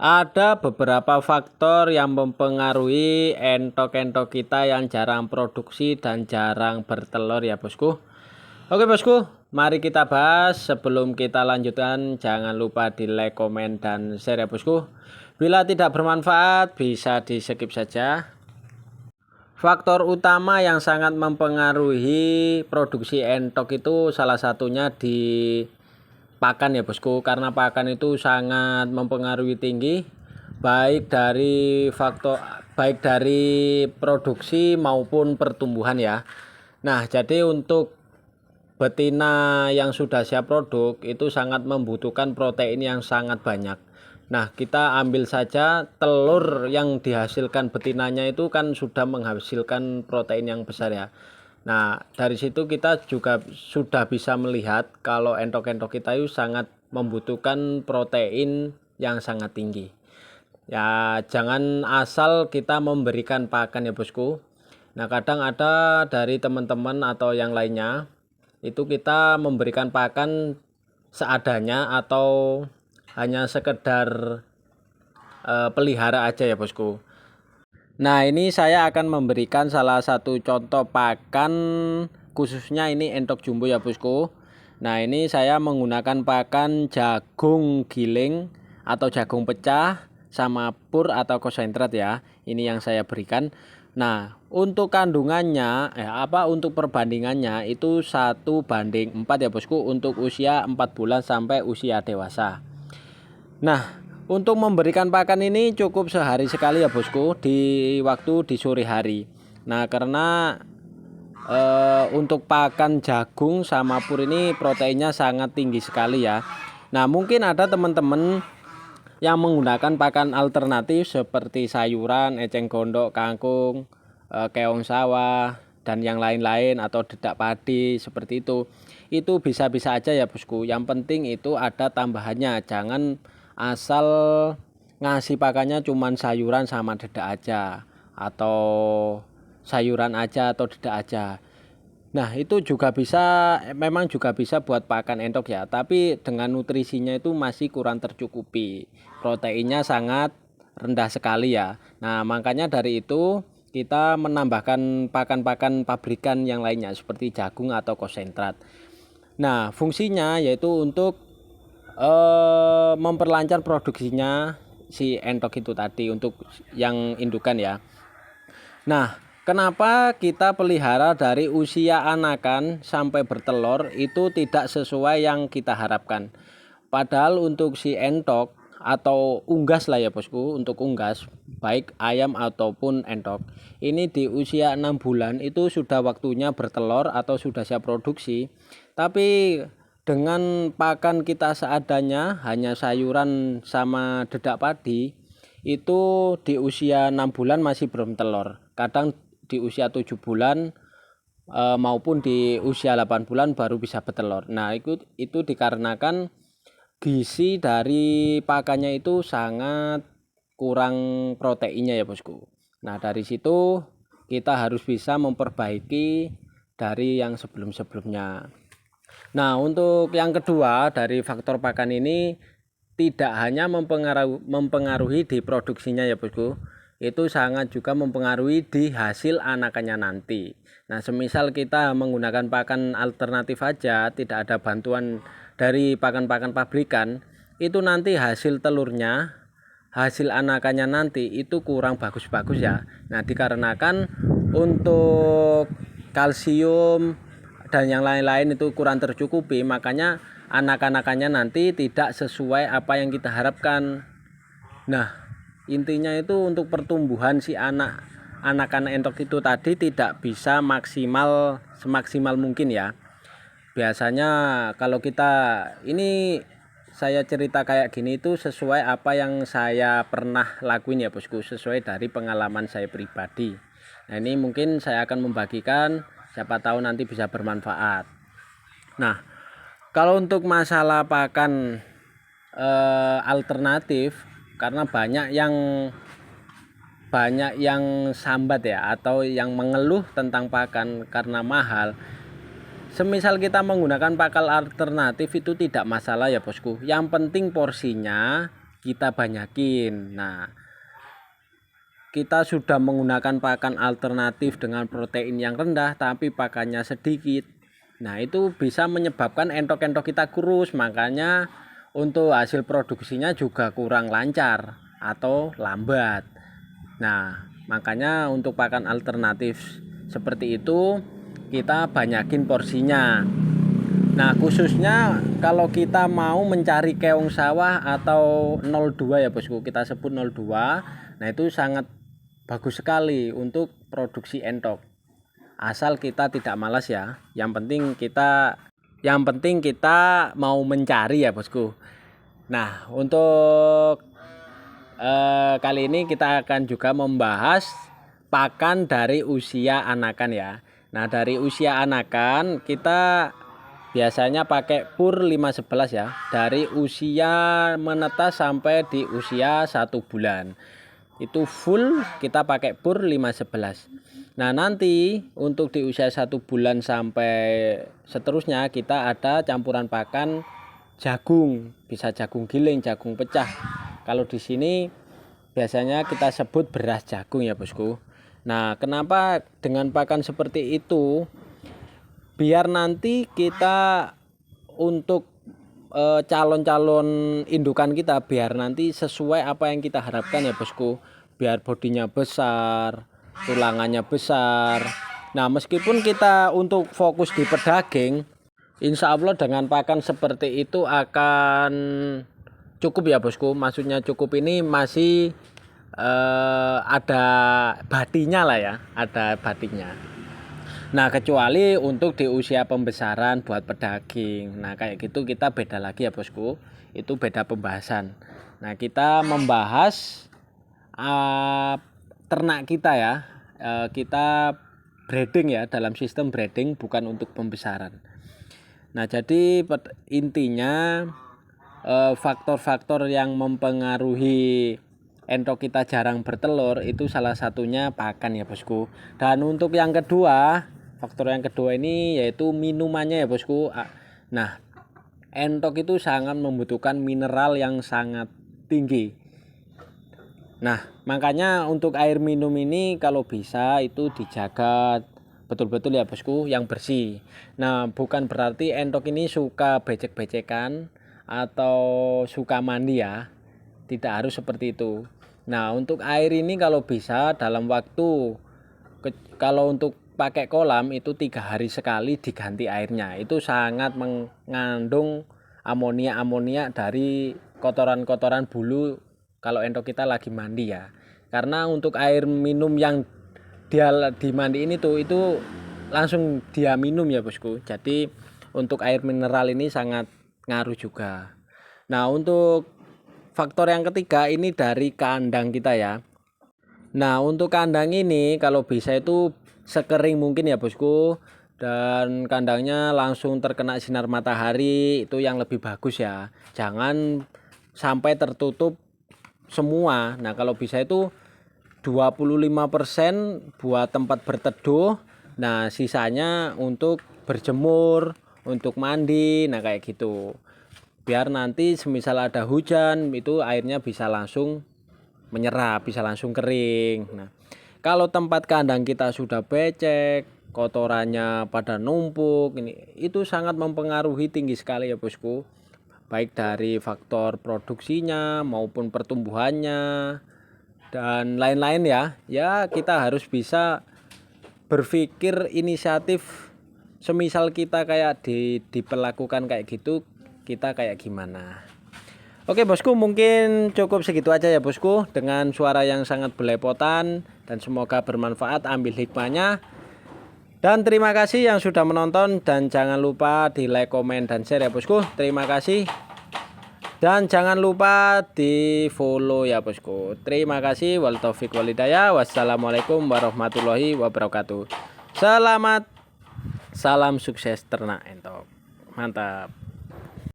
Ada beberapa faktor yang mempengaruhi entok-entok kita yang jarang produksi dan jarang bertelur ya bosku. Oke bosku, mari kita bahas. Sebelum kita lanjutkan, jangan lupa di like, komen, dan share ya bosku. Bila tidak bermanfaat, bisa di skip saja. Faktor utama yang sangat mempengaruhi produksi entok itu salah satunya di pakan ya bosku, karena pakan itu sangat mempengaruhi tinggi baik dari produksi maupun pertumbuhan ya. Nah, jadi untuk betina yang sudah siap produk itu sangat membutuhkan protein yang sangat banyak. Nah, kita ambil saja telur yang dihasilkan betinanya itu kan sudah menghasilkan protein yang besar ya. Nah, dari situ kita juga sudah bisa melihat kalau entok-entok kita itu sangat membutuhkan protein yang sangat tinggi. Ya, jangan asal kita memberikan pakan ya bosku. Nah, kadang ada dari teman-teman atau yang lainnya itu kita memberikan pakan seadanya atau hanya sekedar pelihara aja ya bosku. Nah, ini saya akan memberikan salah satu contoh pakan, khususnya ini entok jumbo ya bosku. Nah, ini saya menggunakan pakan jagung giling atau jagung pecah sama pur atau konsentrat ya. Ini yang saya berikan. Nah, untuk kandungannya untuk perbandingannya itu 1:4 ya bosku untuk usia 4 bulan sampai usia dewasa. Nah, untuk memberikan pakan ini cukup sehari sekali ya bosku, di waktu di sore hari. Nah, karena untuk pakan jagung sama pur ini proteinnya sangat tinggi sekali ya. Nah, mungkin ada teman-teman yang menggunakan pakan alternatif seperti sayuran, eceng gondok, kangkung, keong sawah, dan yang lain-lain atau dedak padi seperti itu bisa-bisa aja ya bosku. Yang penting itu ada tambahannya, jangan asal ngasih pakannya cuman sayuran sama dedak aja atau sayuran aja atau dedak aja. Nah, itu juga bisa, memang juga bisa buat pakan entok ya, tapi dengan nutrisinya itu masih kurang tercukupi. Proteinnya sangat rendah sekali ya. Nah, makanya dari itu kita menambahkan pakan-pakan pabrikan yang lainnya seperti jagung atau konsentrat. Nah, fungsinya yaitu untuk memperlancar produksinya si entok itu tadi untuk yang indukan ya. Nah, kenapa kita pelihara dari usia anakan sampai bertelur itu tidak sesuai yang kita harapkan. Padahal untuk si entok atau unggas lah ya bosku, untuk unggas baik ayam ataupun entok ini di usia 6 bulan itu sudah waktunya bertelur atau sudah siap produksi. Tapi dengan pakan kita seadanya, hanya sayuran sama dedak padi, itu di usia 6 bulan masih belum telur. Kadang di usia 7 bulan maupun di usia 8 bulan baru bisa bertelur. Nah, itu dikarenakan gizi dari pakannya itu sangat kurang proteinnya ya bosku. Nah, dari situ kita harus bisa memperbaiki dari yang sebelum-sebelumnya. Nah, untuk yang kedua dari faktor pakan ini tidak hanya mempengaruhi di produksinya ya bosku, itu sangat juga mempengaruhi di hasil anakannya nanti. Nah, semisal kita menggunakan pakan alternatif aja, tidak ada bantuan dari pakan-pakan pabrikan, itu nanti hasil telurnya, hasil anakannya nanti itu kurang bagus-bagus ya. Nah, dikarenakan untuk kalsium dan yang lain-lain itu kurang tercukupi, makanya anak-anakannya nanti tidak sesuai apa yang kita harapkan. Nah, intinya itu untuk pertumbuhan si anak-anak entok itu tadi tidak bisa semaksimal mungkin ya. Biasanya kalau kita ini, saya cerita kayak gini itu sesuai apa yang saya pernah lakuin ya bosku, sesuai dari pengalaman saya pribadi. Nah, ini mungkin saya akan membagikan, siapa tahu nanti bisa bermanfaat. Nah, kalau untuk masalah pakan alternatif, karena banyak yang sambat ya atau yang mengeluh tentang pakan karena mahal. Semisal kita menggunakan pakan alternatif itu tidak masalah ya bosku. Yang penting porsinya kita banyakin. Nah, kita sudah menggunakan pakan alternatif dengan protein yang rendah tapi pakannya sedikit. Nah, itu bisa menyebabkan entok-entok kita kurus, makanya untuk hasil produksinya juga kurang lancar atau lambat. Nah, makanya untuk pakan alternatif seperti itu kita banyakin porsinya. Nah, khususnya kalau kita mau mencari keong sawah atau 02 ya bosku, kita sebut 02. Nah, itu sangat bagus sekali untuk produksi entok. Asal kita tidak malas ya. Yang penting kita mau mencari ya bosku. Nah, untuk kali ini kita akan juga membahas pakan dari usia anakan ya. Nah, dari usia anakan kita biasanya pakai pur 511 ya. Dari usia menetas sampai di usia 1 bulan. Itu full kita pakai pur 511. Nah, nanti untuk di usia 1 bulan sampai seterusnya kita ada campuran pakan jagung, bisa jagung giling, jagung pecah. Kalau di sini biasanya kita sebut beras jagung ya bosku. Nah, kenapa dengan pakan seperti itu? Biar nanti kita untuk calon-calon indukan kita biar nanti sesuai apa yang kita harapkan ya bosku. Biar bodinya besar, tulangannya besar. Nah, meskipun kita untuk fokus di pedaging, insya Allah dengan pakan seperti itu akan cukup ya bosku. Maksudnya cukup ini masih ada batinya lah ya, ada batinya. Nah, kecuali untuk di usia pembesaran buat pedaging. Nah, kayak gitu kita beda lagi ya bosku. Itu beda pembahasan. Nah, kita membahas ternak kita ya. Kita breeding ya, dalam sistem breeding, bukan untuk pembesaran. Nah, jadi intinya faktor-faktor yang mempengaruhi entok kita jarang bertelur itu salah satunya pakan ya bosku. Dan untuk yang kedua, faktor yang kedua ini yaitu minumannya ya bosku. Nah, entok itu sangat membutuhkan mineral yang sangat tinggi. Nah, makanya untuk air minum ini kalau bisa itu dijaga betul-betul ya bosku, yang bersih. Nah, bukan berarti entok ini suka becek-becekan atau suka mandi ya. Tidak harus seperti itu. Nah, untuk air ini kalau bisa dalam waktu, kalau untuk pakai kolam itu 3 hari sekali diganti airnya. Itu sangat mengandung amonia dari kotoran-kotoran bulu kalau entok kita lagi mandi ya. Karena untuk air minum yang dia dimandiin itu langsung dia minum ya bosku. Jadi untuk air mineral ini sangat ngaruh juga. Nah, untuk faktor yang ketiga ini dari kandang kita ya. Nah, untuk kandang ini kalau bisa itu sekering mungkin ya bosku, dan kandangnya langsung terkena sinar matahari, itu yang lebih bagus ya. Jangan sampai tertutup semua. Nah, kalau bisa itu 25% buat tempat berteduh. Nah, sisanya untuk berjemur, untuk mandi, nah kayak gitu. Biar nanti semisal ada hujan itu airnya bisa langsung menyerap, bisa langsung kering. Nah, kalau tempat kandang kita sudah becek, kotorannya pada numpuk, itu sangat mempengaruhi tinggi sekali ya bosku. Baik dari faktor produksinya maupun pertumbuhannya dan lain-lain ya. Ya, kita harus bisa berpikir inisiatif, semisal kita kayak diperlakukan kayak gitu, kita kayak gimana. Oke bosku, mungkin cukup segitu aja ya bosku, dengan suara yang sangat belepotan, dan semoga bermanfaat, ambil hikmahnya. Dan terima kasih yang sudah menonton, dan jangan lupa di like, komen, dan share ya bosku. Terima kasih. Dan jangan lupa di follow ya bosku. Terima kasih. Wal taufik wal hidayah. Wassalamualaikum warahmatullahi wabarakatuh. Salam sukses ternak entok. Mantap.